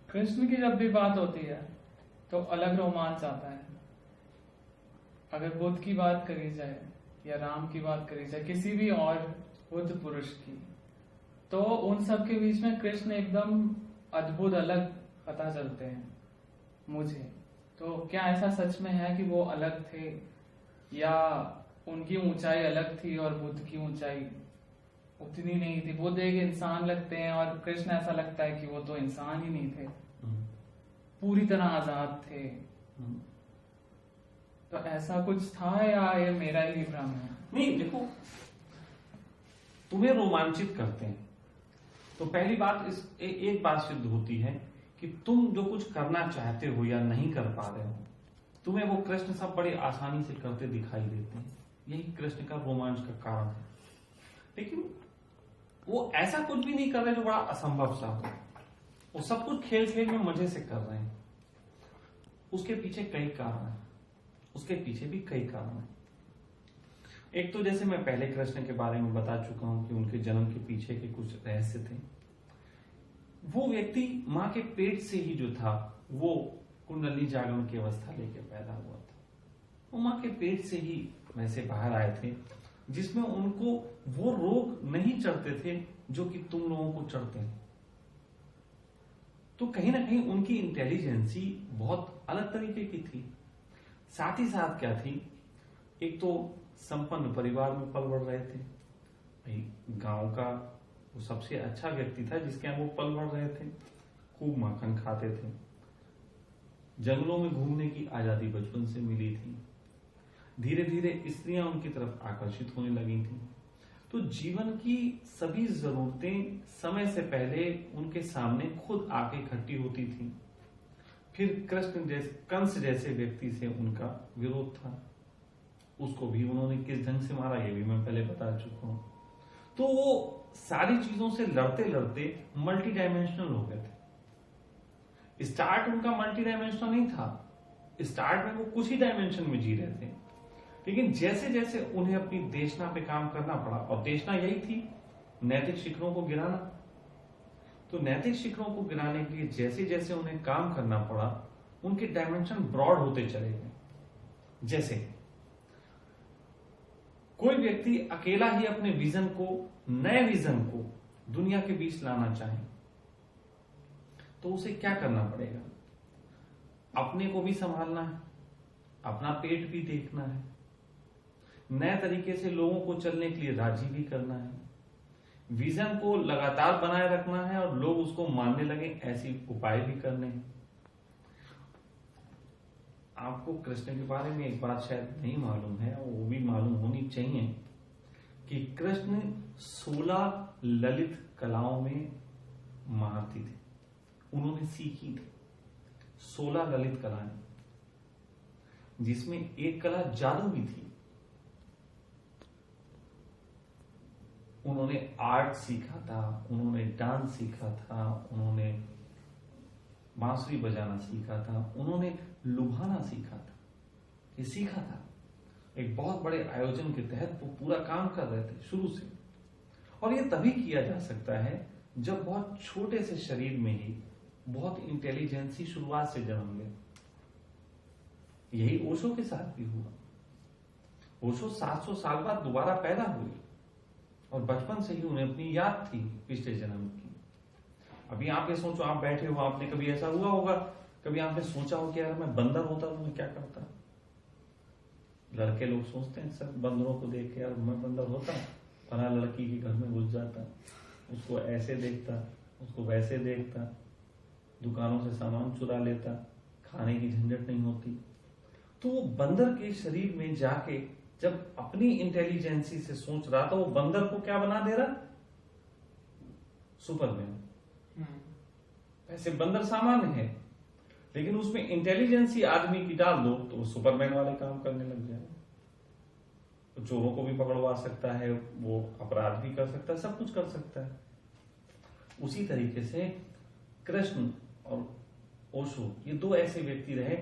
कृष्ण की जब भी बात होती है तो अलग रोमांच आता है। अगर बुद्ध की बात करी जाए या राम की बात करी जाए, किसी भी और बुद्ध पुरुष की, तो उन सब के बीच में कृष्ण एकदम अद्भुत अलग पता चलते हैं मुझे। तो क्या ऐसा सच में है कि वो अलग थे, या उनकी ऊंचाई अलग थी और बुद्ध की ऊंचाई उतनी नहीं थी? बुद्ध एक इंसान लगते हैं और कृष्ण ऐसा लगता है कि वो तो इंसान ही नहीं थे, पूरी तरह आजाद थे। तो ऐसा कुछ था या ये मेरा ही भ्रम है? नहीं, देखो, तुम्हें रोमांचित करते हैं तो पहली बात एक बात सिद्ध होती है कि तुम जो कुछ करना चाहते हो या नहीं कर पा रहे हो, तुम्हें वो कृष्ण सब बड़े आसानी से करते दिखाई देते हैं। यही कृष्ण का रोमांच का कारण है। लेकिन वो ऐसा कुछ भी नहीं कर रहे जो बड़ा असंभव सा हो। वो सब कुछ खेल खेल में मजे से कर रहे हैं। उसके पीछे कई कारण हैं। उसके पीछे भी कई कारण हैं। एक तो जैसे मैं पहले कृष्ण के बारे में बता चुका हूं कि उनके जन्म के पीछे के कुछ रहस्य थे। वो व्यक्ति मां के पेट से ही जो था वो कुंडली जागरण की अवस्था लेके पैदा हुआ था। वो मां के पेट से ही वैसे बाहर आए थे, जिसमें उनको वो रोग नहीं चढ़ते थे जो कि तुम लोगों को चढ़ते हैं। तो कहीं ना कहीं उनकी इंटेलिजेंसी बहुत अलग तरीके की थी। साथ ही साथ क्या थी, एक तो संपन्न परिवार में पल बढ़ रहे थे। भाई गांव का वो सबसे अच्छा व्यक्ति था जिसके यहाँ वो पल बढ़ रहे थे। खूब माखन खाते थे। जंगलों में घूमने की आजादी बचपन से मिली थी। धीरे धीरे स्त्रियां उनकी तरफ आकर्षित होने लगी थी। तो जीवन की सभी जरूरतें समय से पहले उनके सामने खुद आके इकट्ठी होती थी। फिर कंस जैसे व्यक्ति से उनका विरोध था। उसको भी उन्होंने किस ढंग से मारा ये भी मैं पहले बता चुका हूं। तो वो सारी चीजों से लड़ते लड़ते मल्टी डायमेंशनल हो गए थे। स्टार्ट उनका मल्टी डायमेंशनल नहीं था। स्टार्ट में वो कुछ ही डायमेंशन में जी रहे थे। लेकिन जैसे जैसे उन्हें अपनी देशना पे काम करना पड़ा, और देशना यही थी नैतिक शिखरों को गिराना, तो नैतिक शिखरों को गिराने के लिए जैसे जैसे उन्हें काम करना पड़ा, उनके डायमेंशन ब्रॉड होते चले गए। जैसे कोई व्यक्ति अकेला ही अपने विजन को, नए विजन को दुनिया के बीच लाना चाहे तो उसे क्या करना पड़ेगा? अपने को भी संभालना है, अपना पेट भी देखना है, नए तरीके से लोगों को चलने के लिए राजी भी करना है, विजन को लगातार बनाए रखना है और लोग उसको मानने लगे ऐसे उपाय भी करने हैं। आपको कृष्ण के बारे में एक बात शायद नहीं मालूम है, वो भी मालूम होनी चाहिए कि कृष्ण 16 ललित कलाओं में महारथी थे। उन्होंने सीखी थी 16 ललित कलाएं, जिसमें एक कला जादू भी थी। उन्होंने आर्ट सीखा था, उन्होंने डांस सीखा था, उन्होंने बांसुरी बजाना सीखा था, उन्होंने लुभाना सीखा था। ये सीखा था एक बहुत बड़े आयोजन के तहत। वो पूरा काम कर रहे थे शुरू से। और ये तभी किया जा सकता है जब बहुत छोटे से शरीर में ही बहुत इंटेलिजेंसी शुरुआत से जन्म ले। यही ओशो के साथ भी हुआ। ओशो 700 साल बाद दोबारा पैदा हुए और बचपन से ही उन्हें अपनी याद थी पिछले जन्म की। अभी आप ये सोचो, आप बैठे हो, आपने कभी ऐसा हुआ होगा, कभी आपने सोचा हो कि यार मैं बंदर होता तो मैं क्या करता? लड़के लोग सोचते हैं सब बंदरों को देख के, यार मैं बंदर होता, फला लड़की के घर में घुस जाता, उसको ऐसे देखता, उसको वैसे देखता, दुकानों से सामान चुरा लेता, खाने की झंझट नहीं होती। तो वो बंदर के शरीर में जाके जब अपनी इंटेलिजेंसी से सोच रहा था, वो बंदर को क्या बना दे रहा? सुपरमैन। वैसे बंदर सामान्य है, लेकिन उसमें इंटेलिजेंसी आदमी की डाल दो तो वो सुपरमैन वाले काम करने लग जाए। तो चोरों को भी पकड़वा सकता है, वो अपराध भी कर सकता है, सब कुछ कर सकता है। उसी तरीके से कृष्ण और ओशो ये दो ऐसे व्यक्ति रहे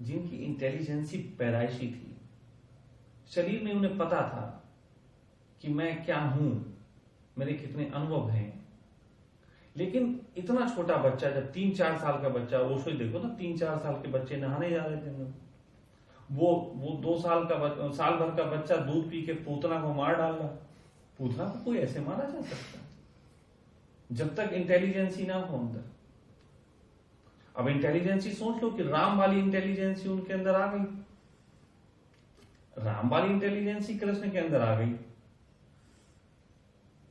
जिनकी इंटेलिजेंसी पैदाइशी थी। शरीर में उन्हें पता था कि मैं क्या हूं, मेरे कितने अनुभव हैं, लेकिन इतना छोटा बच्चा, जब 3-4 साल का बच्चा, ओशो देखो ना, 3-4 साल के बच्चे नहाने जा रहे थे, वो 2 साल साल भर का बच्चा दूध पी के पूतना को मार डाल रहा। पूतना को कोई ऐसे मारा जा सकता जब तक इंटेलिजेंसी ना हो अंदर। अब इंटेलिजेंसी सोच लो कि राम वाली इंटेलिजेंसी उनके अंदर आ गई, राम वाली इंटेलिजेंसी कृष्ण के अंदर आ गई,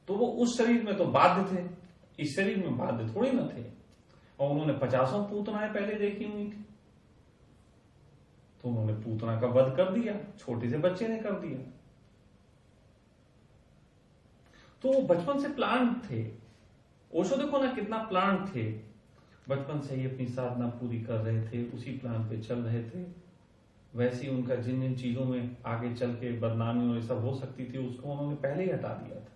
तो वो उस शरीर में तो बाध्य थे, इस शरीर में बाध्य थोड़ी ना थे। और उन्होंने 50 पूतनाएं पहले देखी हुई थी, तो उन्होंने पूतना का वध कर दिया, छोटे से बच्चे ने कर दिया। तो वो बचपन से प्लांट थे। ओशो देखो ना कितना प्लांट थे, बचपन से ही अपनी साधना पूरी कर रहे थे, उसी प्लान पे चल रहे थे। वैसे ही उनका जिन जिन चीजों में आगे चल के बदनामी और सब हो सकती थी, उसको उन्होंने पहले ही हटा दिया था।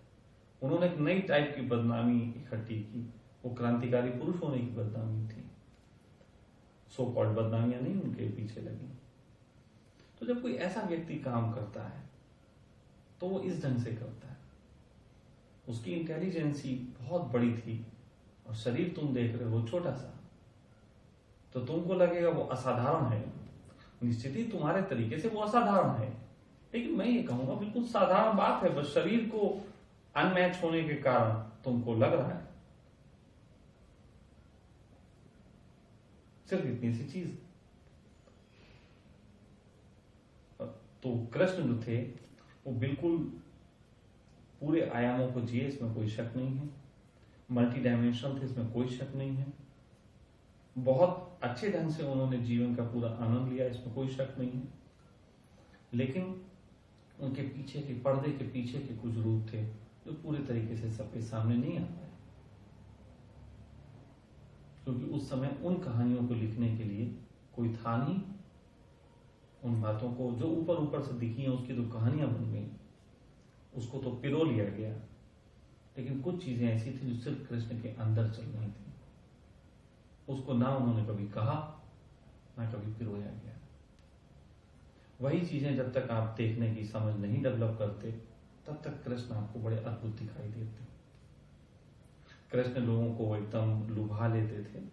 उन्होंने एक नई टाइप की बदनामी इकट्ठी की, वो क्रांतिकारी पुरुष होने की बदनामी थी। सो कॉल्ड बदनामियां नहीं उनके पीछे लगी। तो जब कोई ऐसा व्यक्ति काम करता है तो वो इस ढंग से करता है। उसकी इंटेलिजेंसी बहुत बड़ी थी और शरीर तुम देख रहे हो छोटा सा, तो तुमको लगेगा वो असाधारण है। निश्चित ही तुम्हारे तरीके से वो असाधारण है, लेकिन मैं ये कहूंगा बिल्कुल साधारण बात है, बस शरीर को अनमैच होने के कारण तुमको लग रहा है, सिर्फ इतनी सी चीज। तो कृष्ण जो थे वो बिल्कुल पूरे आयामों को जिए, इसमें कोई शक नहीं है। मल्टी डायमेंशनल थे, इसमें कोई शक नहीं है। बहुत अच्छे ढंग से उन्होंने जीवन का पूरा आनंद लिया, इसमें कोई शक नहीं है। लेकिन उनके पीछे के पर्दे के पीछे के कुछ रूप थे जो पूरे तरीके से सबके सामने नहीं आ पाए, क्योंकि उस समय उन कहानियों को लिखने के लिए कोई था नहीं। उन बातों को जो ऊपर ऊपर से दिखी हैं, उसकी तो कहानियां बन गई, उसको तो पिरो लिया गया। लेकिन कुछ चीजें ऐसी थी जो सिर्फ कृष्ण के अंदर चल रही थी, उसको ना उन्होंने कभी कहा ना कभी पिरोया गया। वही चीजें जब तक आप देखने की समझ नहीं डेवलप करते, तब तक कृष्ण आपको बड़े अद्भुत दिखाई देते। कृष्ण लोगों को एकदम लुभा लेते थे,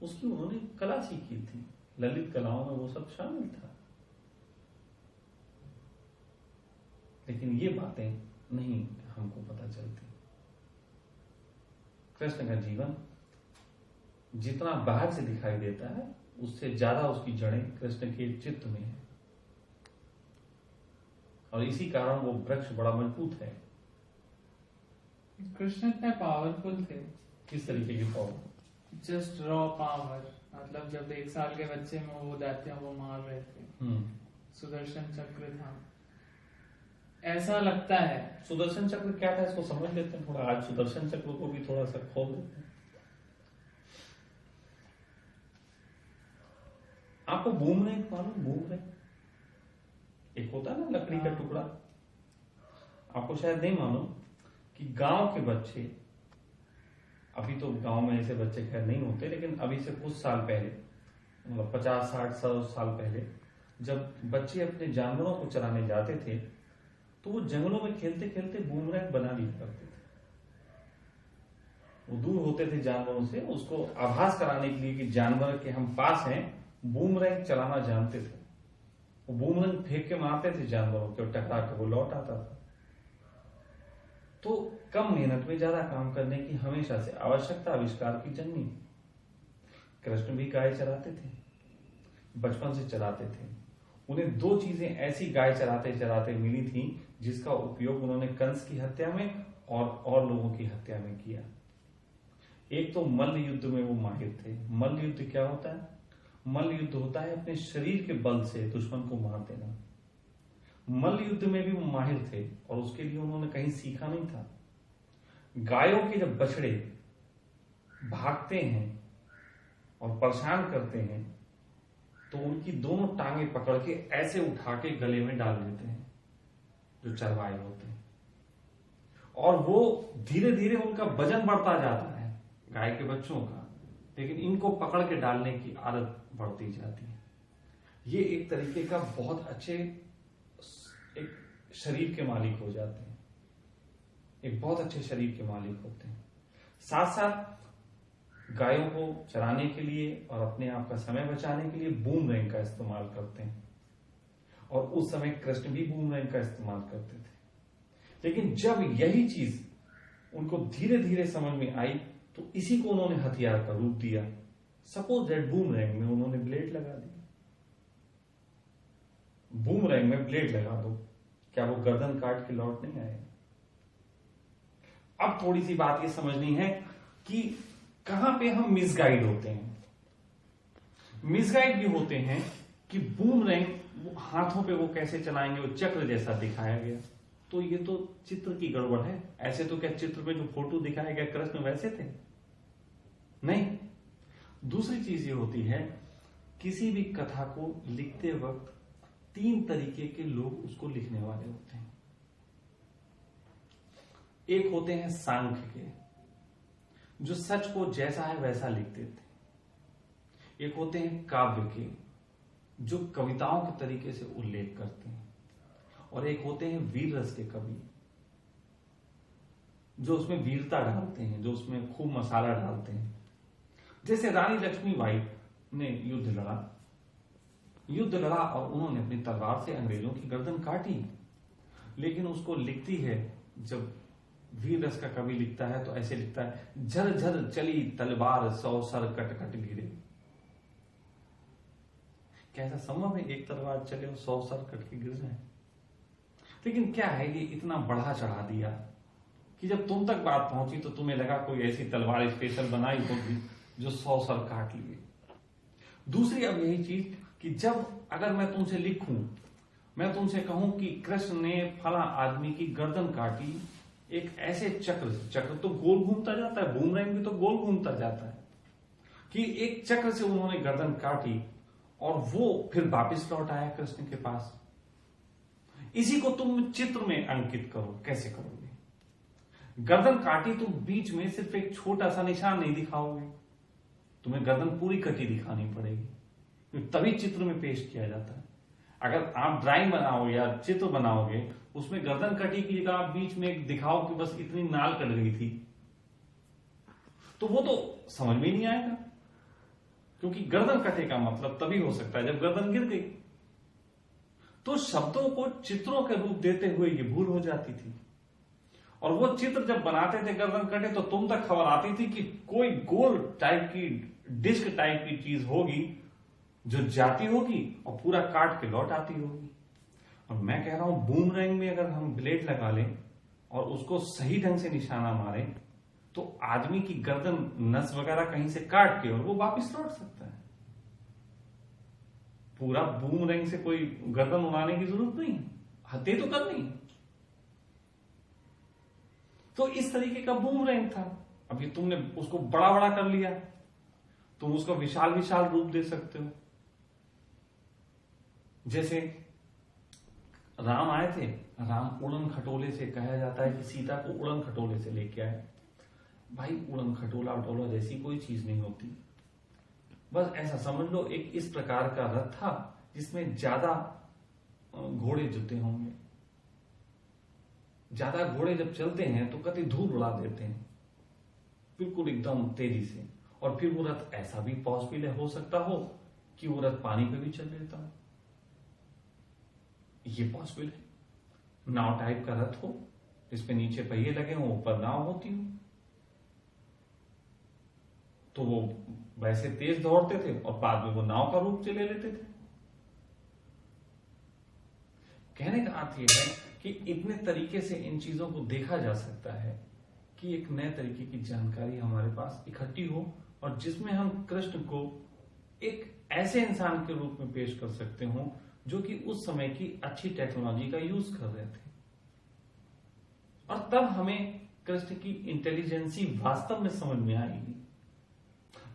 उसकी उन्होंने कला सीखी थी, ललित कलाओं में वो सब शामिल था। लेकिन ये बातें नहीं हमको पता चलती। कृष्ण का जीवन जितना बाहर से दिखाई देता है, उससे ज्यादा उसकी जड़ें कृष्ण के चित्त में है, और इसी कारण वो वृक्ष बड़ा मजबूत है। कृष्ण इतने पावरफुल थे। किस तरीके की पावर? जस्ट रॉ पावर, मतलब जब 1 साल के बच्चे में वो जाते हैं, वो मार रहे थे। सुदर्शन चक्र था, ऐसा लगता है। सुदर्शन चक्र क्या था, इसको समझ लेते हैं थोड़ा। आज सुदर्शन चक्र को भी थोड़ा सा खोल देते हैं। आपको बूमरैंग मालूम? बूमरैंग एक होता है ना, लकड़ी का टुकड़ा। आपको शायद नहीं मालूम कि गांव के बच्चे, अभी तो गांव में ऐसे बच्चे खैर नहीं होते, लेकिन अभी से कुछ साल पहले, मतलब 50-60 साल पहले, जब बच्चे अपने जानवरों को चराने जाते थे, तो वो जंगलों में खेलते खेलते बूमरैंग बना लिया करते थे। वो दूर होते थे जानवरों से, उसको आभास कराने के लिए कि जानवर के हम पास हैं, बूमरैंग चलाना जानते थे। वो बूमरैंग फेंक के मारते थे जानवरों के, और टकरा के वो लौट आता था। तो कम मेहनत में ज्यादा काम करने की हमेशा से आवश्यकता आविष्कार की जन्मी। कृष्ण भी गाय चराते थे, बचपन से चराते थे। उन्हें 2 चीजें ऐसी गाय चराते चराते मिली थी जिसका उपयोग उन्होंने कंस की हत्या में और लोगों की हत्या में किया। एक तो मल्ल युद्ध में वो माहिर थे। मल्ल युद्ध क्या होता है? मल्ल युद्ध होता है अपने शरीर के बल से दुश्मन को मार देना। मल्ल युद्ध में भी वो माहिर थे, और उसके लिए उन्होंने कहीं सीखा नहीं था। गायों के जब बछड़े भागते हैं और परेशान करते हैं, तो उनकी दोनों टांगे पकड़ के ऐसे उठा के गले में डाल देते हैं जो चरवाए होते हैं, और वो धीरे धीरे उनका वजन बढ़ता जाता है गाय के बच्चों का, लेकिन इनको पकड़ के डालने की आदत बढ़ती जाती है। ये एक तरीके का बहुत अच्छे एक शरीर के मालिक हो जाते हैं, एक बहुत अच्छे शरीर के मालिक होते हैं। साथ साथ गायों को चराने के लिए और अपने आप का समय बचाने के लिए बूमरैंग का इस्तेमाल करते हैं। और उस समय कृष्ण भी बूमरैंग का इस्तेमाल करते थे। लेकिन जब यही चीज उनको धीरे धीरे समझ में आई तो इसी को उन्होंने हथियार का रूप दिया। सपोज दैट बूमरैंग में उन्होंने ब्लेड लगा दिया। बूमरैंग में ब्लेड लगा दो, क्या वो गर्दन काट के लौट नहीं आएगा? अब थोड़ी सी बात ये समझनी है कि कहां पे हम मिसगाइड होते हैं। मिसगाइड ये होते हैं कि बूमरैंग हाथों पे वो कैसे चलाएंगे, वो चक्र जैसा दिखाया गया, तो ये तो चित्र की गड़बड़ है। ऐसे तो क्या चित्र में जो फोटो दिखाया गया कृष्ण वैसे थे? नहीं। दूसरी चीज ये होती है, किसी भी कथा को लिखते वक्त 3 तरीके के लोग उसको लिखने वाले होते हैं। एक होते हैं सांख्य के, जो सच को जैसा है वैसा लिख देते हैं। एक होते हैं काव्य के, जो कविताओं के तरीके से उल्लेख करते हैं। और एक होते हैं वीर रस के कवि, जो उसमें वीरता डालते हैं, जो उसमें खूब मसाला डालते हैं। जैसे रानी लक्ष्मीबाई ने युद्ध लड़ा और उन्होंने अपनी तलवार से अंग्रेजों की गर्दन काटी, लेकिन उसको लिखती है, जब वीर रस का कवि लिखता है तो ऐसे लिखता है, झर झर चली तलवार 100 सर कट कट गिरे। क्या ऐसा संभव है एक तलवार चले और 100 सर कट के गिर जाए? लेकिन क्या है, ये इतना बढ़ा चढ़ा दिया कि जब तुम तक बात पहुंची तो तुम्हें लगा कोई ऐसी तलवार स्पेशल बनाई होगी जो 100 सर काट लिए। दूसरी अब यही चीज कि जब अगर मैं तुमसे लिखूं, मैं तुमसे कहूं कि कृष्ण ने फला आदमी की गर्दन काटी एक ऐसे चक्र तो गोल घूमता जाता है, बूमरैंग भी तो गोल घूमता जाता है, कि एक चक्र से उन्होंने गर्दन काटी और वो फिर वापस लौट आया कृष्ण के पास। इसी को तुम चित्र में अंकित करो, कैसे करोगे? गर्दन काटी तो बीच में सिर्फ एक छोटा सा निशान नहीं दिखाओगे, तुम्हें गर्दन पूरी कटी दिखानी पड़ेगी, तभी चित्र में पेश किया जाता है। अगर आप ड्राइंग बनाओ या चित्र बनाओगे, उसमें गर्दन कटी की जगह आप बीच में दिखाओ कि बस इतनी नाल कट गई थी, तो वो तो समझ में नहीं आएगा, क्योंकि गर्दन कटे का मतलब तभी हो सकता है जब गर्दन गिर गई। तो शब्दों को चित्रों के रूप देते हुए ये भूल हो जाती थी। और वो चित्र जब बनाते थे गर्दन कटे, तो तुम तक खबर आती थी कि कोई गोल टाइप की, डिस्क टाइप की चीज होगी जो जाती होगी और पूरा काट के लौट आती होगी। और मैं कह रहा हूं, बूमरैंग में अगर हम ब्लेड लगा लें और उसको सही ढंग से निशाना मारें, तो आदमी की गर्दन नस वगैरह कहीं से काट के और वो वापस लौट सकता है। पूरा बूमरैंग से कोई गर्दन उड़ाने की जरूरत नहीं, हत्या तो करनी है। तो इस तरीके का बूमरैंग था। अभी तुमने उसको बड़ा बड़ा कर लिया, तुम उसका विशाल विशाल रूप दे सकते हो। जैसे राम आए थे, राम उड़न खटोले से, कहा जाता है कि सीता को उड़न खटोले से लेके आए। भाई उड़न खटोला उटोला जैसी कोई चीज नहीं होती, बस ऐसा समझ लो एक इस प्रकार का रथ था जिसमें ज्यादा घोड़े जुते होंगे। ज्यादा घोड़े जब चलते हैं तो कति धूल उड़ा देते हैं, बिल्कुल एकदम तेजी से। और फिर वो रथ ऐसा भी पॉसिबल हो सकता हो कि वो रथ पानी पे भी चल लेता हो, ये पॉसिबल है। नाव टाइप का रथ हो जिसपे नीचे पहिए लगे हो, ऊपर नाव होती हो, तो वो वैसे तेज दौड़ते थे और बाद में वो नाव का रूप ले लेते थे। कहने का अर्थ यह है कि इतने तरीके से इन चीजों को देखा जा सकता है कि एक नए तरीके की जानकारी हमारे पास इकट्ठी हो, और जिसमें हम कृष्ण को एक ऐसे इंसान के रूप में पेश कर सकते हो जो कि उस समय की अच्छी टेक्नोलॉजी का यूज कर रहे थे। और तब हमें कृष्ण की इंटेलिजेंसी वास्तव में समझ में आएगी,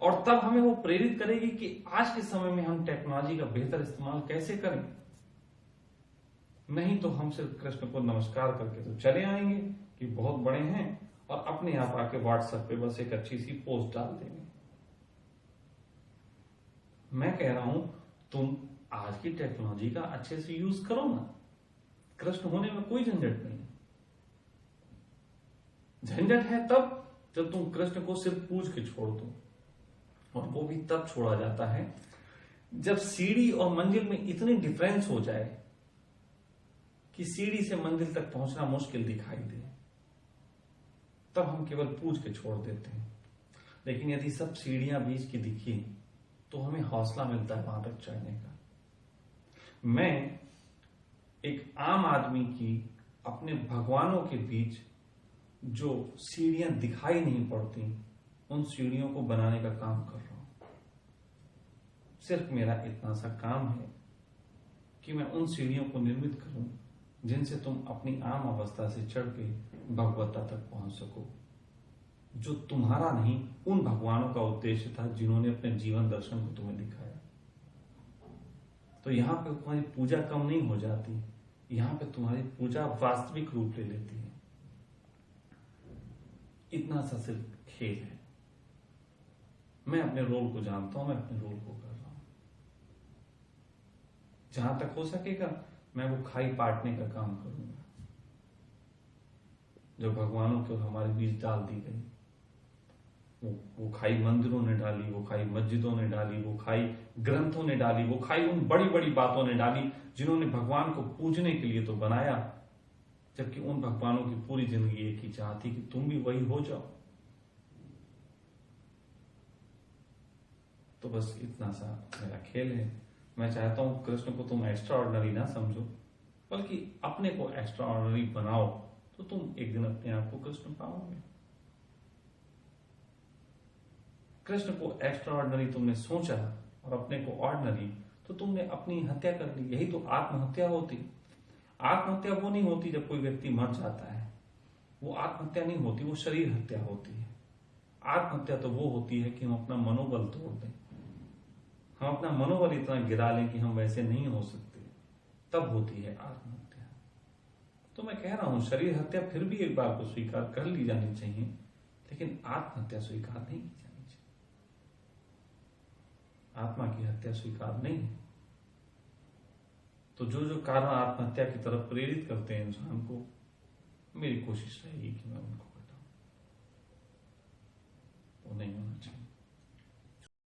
और तब हमें वो प्रेरित करेगी कि आज के समय में हम टेक्नोलॉजी का बेहतर इस्तेमाल कैसे करें। नहीं तो हम सिर्फ कृष्ण को नमस्कार करके तो चले आएंगे कि बहुत बड़े हैं, और अपने आप आके व्हाट्सएप पे बस एक अच्छी सी पोस्ट डाल देंगे। मैं कह रहा हूं, तुम आज की टेक्नोलॉजी का अच्छे से यूज करो ना, कृष्ण होने में कोई झंझट नहीं। झंझट है तब जब तुम कृष्ण को सिर्फ पूछ के छोड़ दो, और वो भी तब छोड़ा जाता है जब सीढ़ी और मंजिल में इतनी डिफरेंस हो जाए कि सीढ़ी से मंजिल तक पहुंचना मुश्किल दिखाई दे, तब हम केवल पूछ के छोड़ देते हैं। लेकिन यदि सब सीढ़ियां बीच की दिखी तो हमें हौसला मिलता है वहां तक चढ़ने का। मैं एक आम आदमी की अपने भगवानों के बीच जो सीढ़ियां दिखाई नहीं पड़ती, उन सीढ़ियों को बनाने का काम कर रहा हूं। सिर्फ मेरा इतना सा काम है कि मैं उन सीढ़ियों को निर्मित करूं जिनसे तुम अपनी आम अवस्था से चढ़ के भगवत्ता तक पहुंच सको, जो तुम्हारा नहीं उन भगवानों का उद्देश्य था जिन्होंने अपने जीवन दर्शन को तुम्हें दिखाया। तो यहां पे तुम्हारी पूजा कम नहीं हो जाती, यहां पे तुम्हारी पूजा वास्तविक रूप ले लेती है। इतना सा सिर्फ खेल है। मैं अपने रोल को जानता हूं, मैं अपने रोल को कर रहा हूं। जहां तक हो सकेगा मैं वो खाई पाटने का काम करूंगा जो भगवानों के हमारे बीच डाल दी गई। वो खाई मंदिरों ने डाली, वो खाई मस्जिदों ने डाली, वो खाई ग्रंथों ने डाली, वो खाई उन बड़ी बड़ी बातों ने डाली जिन्होंने भगवान को पूजने के लिए तो बनाया, जबकि उन भगवानों की पूरी जिंदगी एक ही चाह थी कि तुम भी वही हो जाओ। तो बस इतना सा मेरा खेल है। मैं चाहता हूं कृष्ण को तुम एक्स्ट्रा ऑर्डिनरी ना समझो, बल्कि अपने को एक्स्ट्रा ऑर्डिनरी बनाओ, तो तुम एक दिन अपने आप को कृष्ण पाओगे। कृष्ण को एक्स्ट्रा ऑर्डिनरी तुमने सोचा और अपने को ऑर्डिनरी, तो तुमने अपनी हत्या कर ली। यही तो आत्महत्या होती। आत्महत्या वो नहीं होती जब कोई व्यक्ति मर जाता है, वो आत्महत्या नहीं होती, वो शरीर हत्या होती है। आत्महत्या तो वो होती है कि हम अपना मनोबल तोड़ दें, हम अपना मनोबल इतना गिरा लें कि हम वैसे नहीं हो सकते, तब होती है आत्महत्या। तो मैं कह रहा हूं शरीर हत्या फिर भी एक बार को स्वीकार कर ली जानी चाहिए, लेकिन आत्महत्या स्वीकार नहीं की जानी चाहिए। आत्मा की हत्या स्वीकार नहीं है। तो जो जो कारण आत्महत्या की तरफ प्रेरित करते हैं इंसान को, मेरी कोशिश रहेगी कि मैं उनको हटाऊं। वो नहीं होना चाहिए।